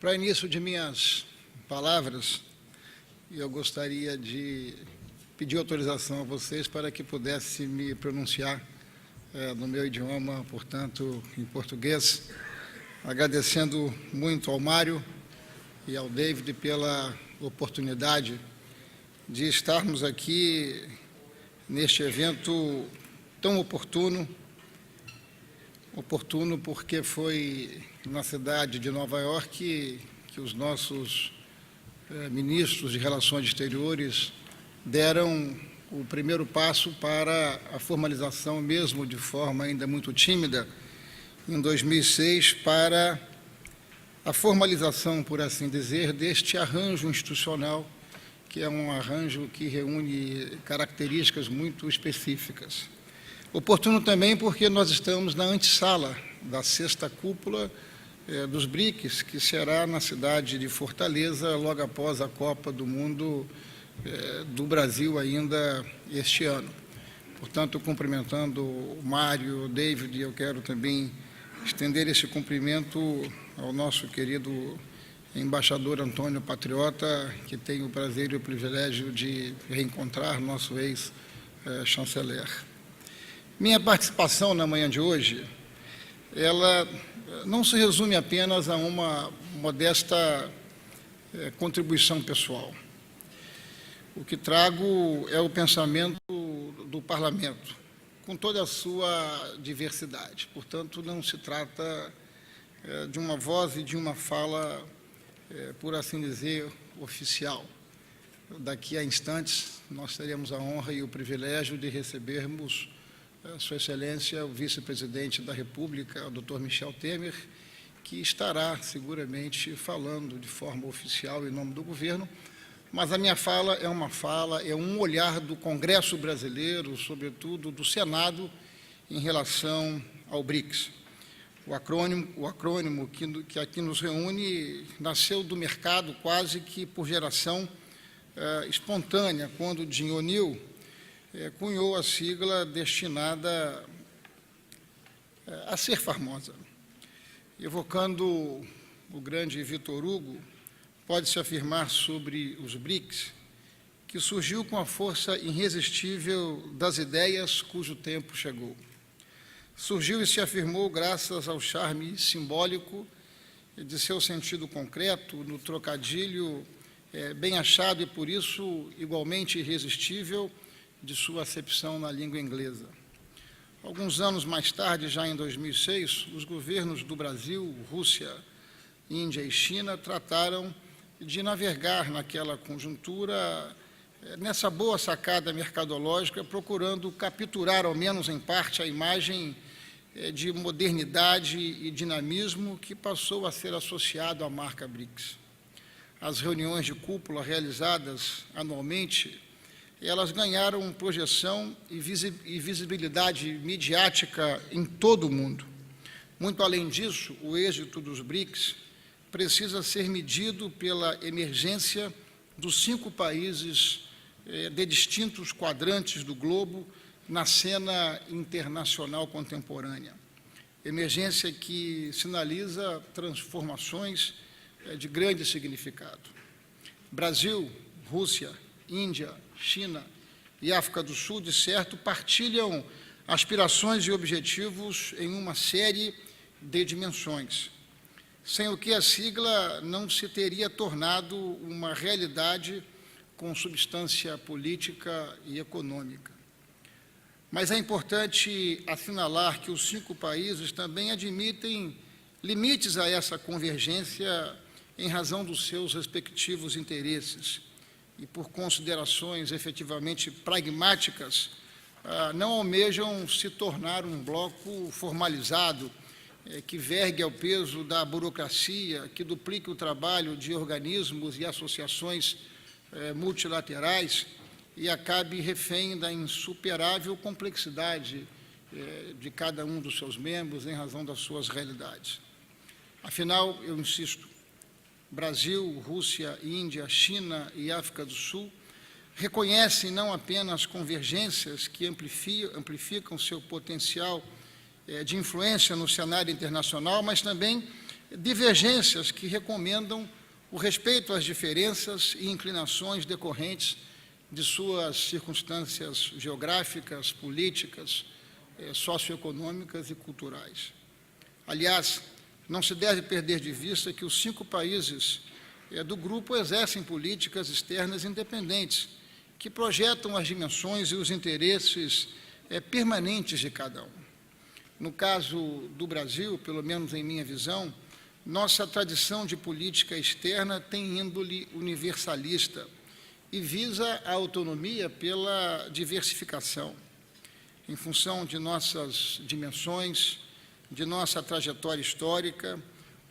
Para início de minhas palavras, eu gostaria de pedir autorização a vocês para que pudesse me pronunciar no meu idioma, portanto, em português, agradecendo muito ao Mário e ao David pela oportunidade de estarmos aqui neste evento tão oportuno porque foi na cidade de Nova York que os nossos ministros de Relações Exteriores deram o primeiro passo para a formalização, mesmo de forma ainda muito tímida, em 2006, para a formalização, por assim dizer, deste arranjo institucional, que é um arranjo que reúne características muito específicas. Oportuno também porque nós estamos na antessala da sexta cúpula dos BRICS, que será na cidade de Fortaleza, logo após a Copa do Mundo do Brasil ainda este ano. Portanto, cumprimentando o Mário, o David, eu quero também estender esse cumprimento ao nosso querido embaixador Antônio Patriota, que tem o prazer e o privilégio de reencontrar nosso ex-chanceler. Minha participação na manhã de hoje, ela não se resume apenas a uma modesta contribuição pessoal. O que trago é o pensamento do Parlamento, com toda a sua diversidade. Portanto, não se trata de uma voz e de uma fala, por assim dizer, oficial. Daqui a instantes, nós teremos a honra e o privilégio de recebermos Sua Excelência, o Vice-Presidente da República, o Dr. Michel Temer, que estará seguramente falando de forma oficial em nome do governo, mas a minha fala é um olhar do Congresso brasileiro, sobretudo do Senado, em relação ao BRICS. O acrônimo que aqui nos reúne nasceu do mercado quase que por geração espontânea, quando Jim O'Neill cunhou a sigla destinada a ser famosa. Evocando o grande Victor Hugo, pode-se afirmar sobre os BRICS que surgiu com a força irresistível das ideias cujo tempo chegou. Surgiu e se afirmou graças ao charme simbólico de seu sentido concreto, no trocadilho bem achado e, por isso, igualmente irresistível, de sua acepção na língua inglesa. Alguns anos mais tarde, já em 2006, os governos do Brasil, Rússia, Índia e China trataram de navegar naquela conjuntura, nessa boa sacada mercadológica, procurando capturar, ao menos em parte, a imagem de modernidade e dinamismo que passou a ser associado à marca BRICS. As reuniões de cúpula realizadas anualmente, elas ganharam projeção e visibilidade midiática em todo o mundo. Muito além disso, o êxito dos BRICS precisa ser medido pela emergência dos 5 países de distintos quadrantes do globo na cena internacional contemporânea. Emergência que sinaliza transformações de grande significado. Brasil, Rússia, Índia, China e África do Sul, de certo, partilham aspirações e objetivos em uma série de dimensões, sem o que a sigla não se teria tornado uma realidade com substância política e econômica. Mas é importante assinalar que os 5 países também admitem limites a essa convergência em razão dos seus respectivos interesses e por considerações efetivamente pragmáticas, não almejam se tornar um bloco formalizado que vergue ao peso da burocracia, que duplique o trabalho de organismos e associações multilaterais e acabe refém da insuperável complexidade de cada um dos seus membros em razão das suas realidades. Afinal, eu insisto, Brasil, Rússia, Índia, China e África do Sul reconhecem não apenas convergências que amplificam seu potencial de influência no cenário internacional, mas também divergências que recomendam o respeito às diferenças e inclinações decorrentes de suas circunstâncias geográficas, políticas, socioeconômicas e culturais. Aliás, não se deve perder de vista que os 5 países do grupo exercem políticas externas independentes, que projetam as dimensões e os interesses permanentes de cada um. No caso do Brasil, pelo menos em minha visão, nossa tradição de política externa tem índole universalista e visa a autonomia pela diversificação, em função de nossas dimensões, de nossa trajetória histórica.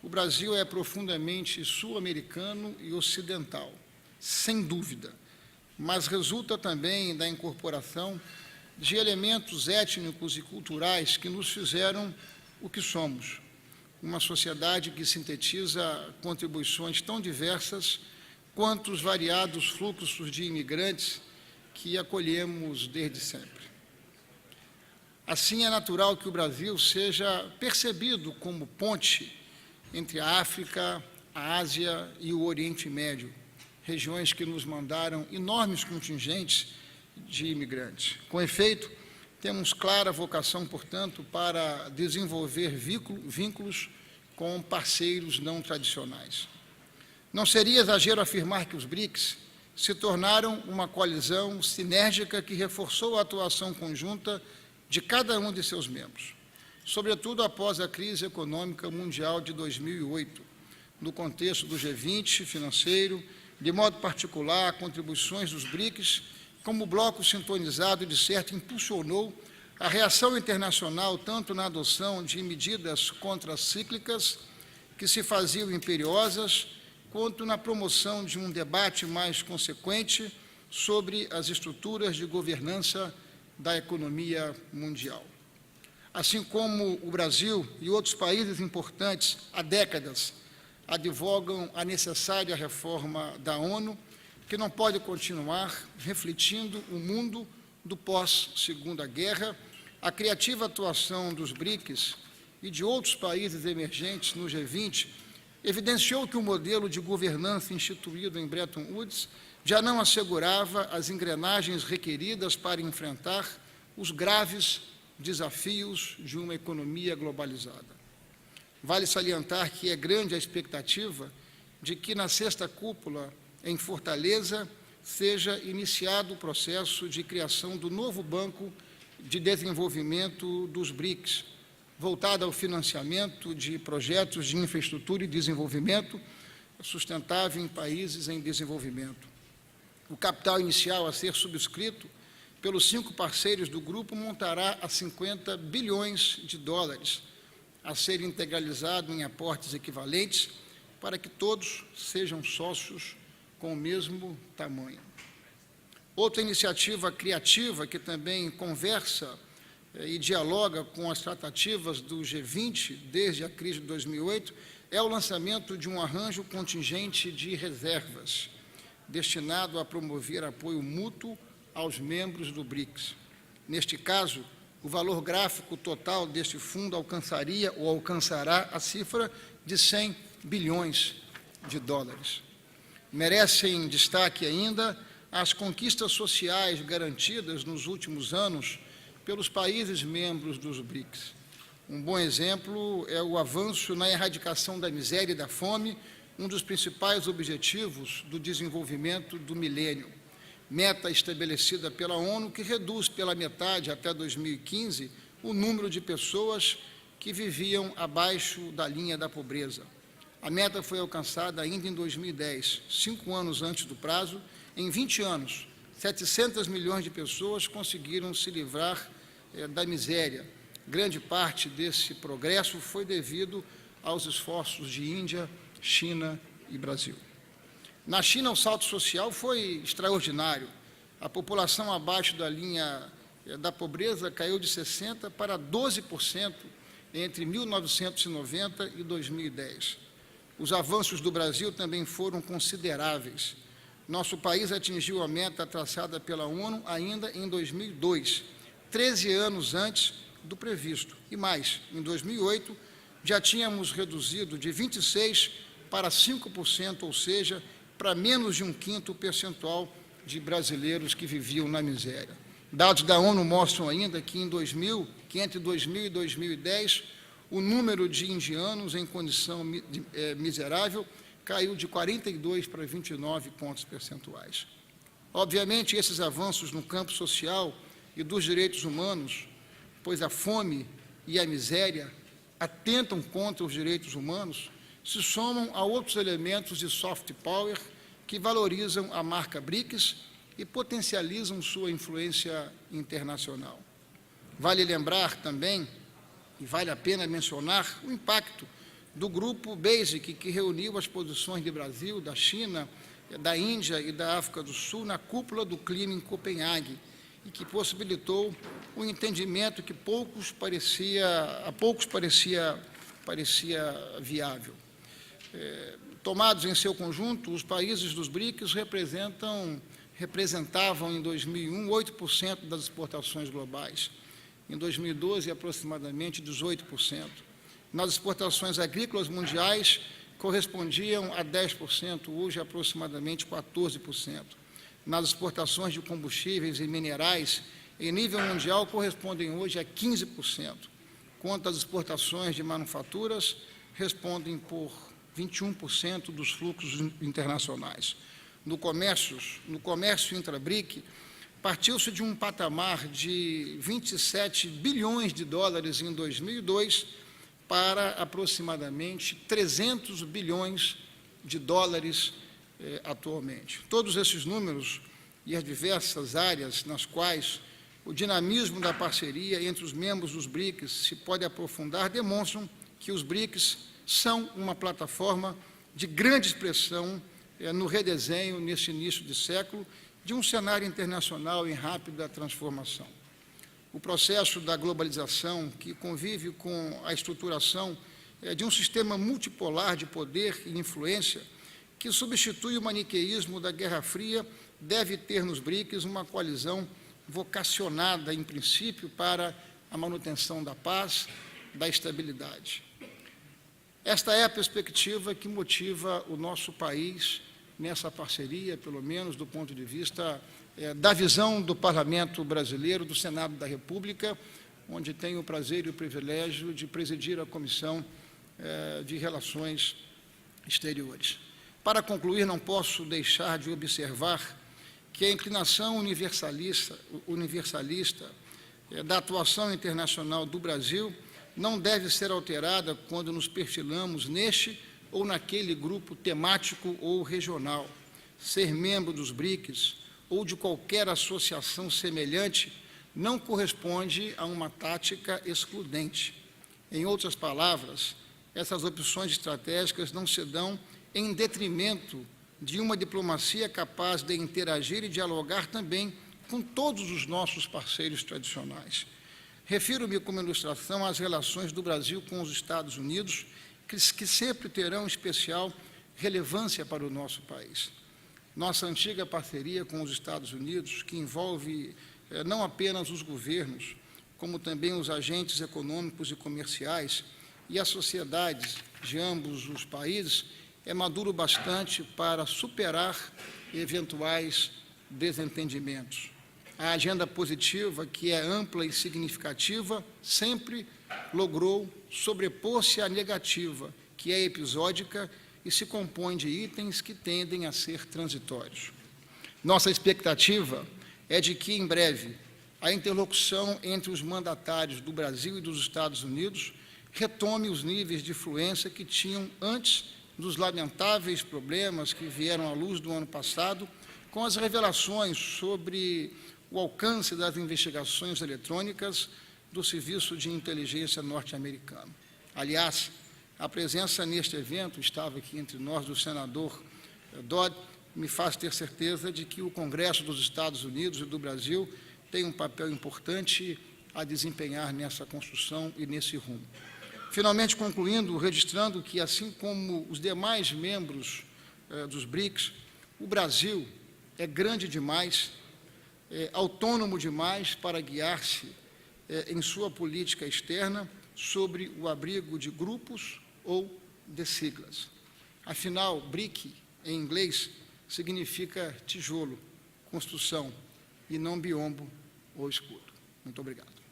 O Brasil é profundamente sul-americano e ocidental, sem dúvida, mas resulta também da incorporação de elementos étnicos e culturais que nos fizeram o que somos, uma sociedade que sintetiza contribuições tão diversas quanto os variados fluxos de imigrantes que acolhemos desde sempre. Assim, é natural que o Brasil seja percebido como ponte entre a África, a Ásia e o Oriente Médio, regiões que nos mandaram enormes contingentes de imigrantes. Com efeito, temos clara vocação, portanto, para desenvolver vínculos com parceiros não tradicionais. Não seria exagero afirmar que os BRICS se tornaram uma coalizão sinérgica que reforçou a atuação conjunta de cada um de seus membros, sobretudo após a crise econômica mundial de 2008, no contexto do G20 financeiro, de modo particular, contribuições dos BRICS, como bloco sintonizado, de certo, impulsionou a reação internacional tanto na adoção de medidas contracíclicas que se faziam imperiosas, quanto na promoção de um debate mais consequente sobre as estruturas de governança da economia mundial. Assim como o Brasil e outros países importantes há décadas advogam a necessária reforma da ONU, que não pode continuar refletindo o mundo do pós-Segunda Guerra, a criativa atuação dos BRICS e de outros países emergentes no G20 evidenciou que o modelo de governança instituído em Bretton Woods já não assegurava as engrenagens requeridas para enfrentar os graves desafios de uma economia globalizada. Vale salientar que é grande a expectativa de que na 6ª cúpula, em Fortaleza, seja iniciado o processo de criação do novo Banco de Desenvolvimento dos BRICS, voltado ao financiamento de projetos de infraestrutura e desenvolvimento sustentável em países em desenvolvimento. O capital inicial a ser subscrito pelos 5 parceiros do grupo montará a 50 bilhões de dólares, a ser integralizado em aportes equivalentes para que todos sejam sócios com o mesmo tamanho. Outra iniciativa criativa que também conversa e dialoga com as tratativas do G20 desde a crise de 2008 é o lançamento de um arranjo contingente de reservas, destinado a promover apoio mútuo aos membros do BRICS. Neste caso, o valor gráfico total deste fundo alcançaria ou alcançará a cifra de 100 bilhões de dólares. Merecem destaque ainda as conquistas sociais garantidas nos últimos anos pelos países membros dos BRICS. Um bom exemplo é o avanço na erradicação da miséria e da fome, um dos principais objetivos do desenvolvimento do milênio, meta estabelecida pela ONU que reduz pela metade até 2015 o número de pessoas que viviam abaixo da linha da pobreza. A meta foi alcançada ainda em 2010, 5 anos antes do prazo. Em 20 anos, 700 milhões de pessoas conseguiram se livrar da miséria. Grande parte desse progresso foi devido aos esforços de Índia, China e Brasil. Na China, o salto social foi extraordinário. A população abaixo da linha da pobreza caiu de 60% para 12% entre 1990 e 2010. Os avanços do Brasil também foram consideráveis. Nosso país atingiu a meta traçada pela ONU ainda em 2002, 13 anos antes do previsto. E mais, em 2008, já tínhamos reduzido de 26% para 5%, ou seja, para menos de 1/5 percentual de brasileiros que viviam na miséria. Dados da ONU mostram ainda que entre 2000 e 2010, o número de indianos em condição miserável caiu de 42 para 29 pontos percentuais. Obviamente, esses avanços no campo social e dos direitos humanos, pois a fome e a miséria atentam contra os direitos humanos, se somam a outros elementos de soft power que valorizam a marca BRICS e potencializam sua influência internacional. Vale lembrar também, e vale a pena mencionar, o impacto do grupo BASIC, que reuniu as posições do Brasil, da China, da Índia e da África do Sul na cúpula do clima em Copenhague, e que possibilitou um entendimento que a poucos parecia viável. Tomados em seu conjunto, os países dos BRICS representavam em 2001 8% das exportações globais. Em 2012, aproximadamente 18%. Nas exportações agrícolas mundiais, correspondiam a 10%, hoje aproximadamente 14%. Nas exportações de combustíveis e minerais, em nível mundial, correspondem hoje a 15%, quanto as exportações de manufaturas respondem por 21% dos fluxos internacionais. No comércio intra-BRIC, partiu-se de um patamar de 27 bilhões de dólares em 2002 para aproximadamente 300 bilhões de dólares atualmente. Todos esses números e as diversas áreas nas quais o dinamismo da parceria entre os membros dos BRICS se pode aprofundar demonstram que os BRICS são uma plataforma de grande expressão no redesenho, nesse início de século, de um cenário internacional em rápida transformação. O processo da globalização, que convive com a estruturação de um sistema multipolar de poder e influência, que substitui o maniqueísmo da Guerra Fria, deve ter nos BRICS uma coalizão vocacionada, em princípio, para a manutenção da paz, da estabilidade. Esta é a perspectiva que motiva o nosso país nessa parceria, pelo menos do ponto de vista da visão do Parlamento brasileiro, do Senado da República, onde tenho o prazer e o privilégio de presidir a Comissão de Relações Exteriores. Para concluir, não posso deixar de observar que a inclinação universalista da atuação internacional do Brasil não deve ser alterada quando nos perfilamos neste ou naquele grupo temático ou regional. Ser membro dos BRICS ou de qualquer associação semelhante não corresponde a uma tática excludente. Em outras palavras, essas opções estratégicas não se dão em detrimento de uma diplomacia capaz de interagir e dialogar também com todos os nossos parceiros tradicionais. Refiro-me como ilustração às relações do Brasil com os Estados Unidos, que sempre terão especial relevância para o nosso país. Nossa antiga parceria com os Estados Unidos, que envolve não apenas os governos, como também os agentes econômicos e comerciais e as sociedades de ambos os países, é maduro bastante para superar eventuais desentendimentos. A agenda positiva, que é ampla e significativa, sempre logrou sobrepor-se à negativa, que é episódica e se compõe de itens que tendem a ser transitórios. Nossa expectativa é de que, em breve, a interlocução entre os mandatários do Brasil e dos Estados Unidos retome os níveis de influência que tinham antes dos lamentáveis problemas que vieram à luz do ano passado, com as revelações sobre o alcance das investigações eletrônicas do Serviço de Inteligência norte-americano. Aliás, a presença neste evento, estava aqui entre nós, do senador Dodd, me faz ter certeza de que o Congresso dos Estados Unidos e do Brasil tem um papel importante a desempenhar nessa construção e nesse rumo. Finalmente, concluindo, registrando que, assim como os demais membros dos BRICS, o Brasil é grande demais, autônomo demais para guiar-se em sua política externa sobre o abrigo de grupos ou de siglas. Afinal, brick, em inglês, significa tijolo, construção, e não biombo ou escudo. Muito obrigado.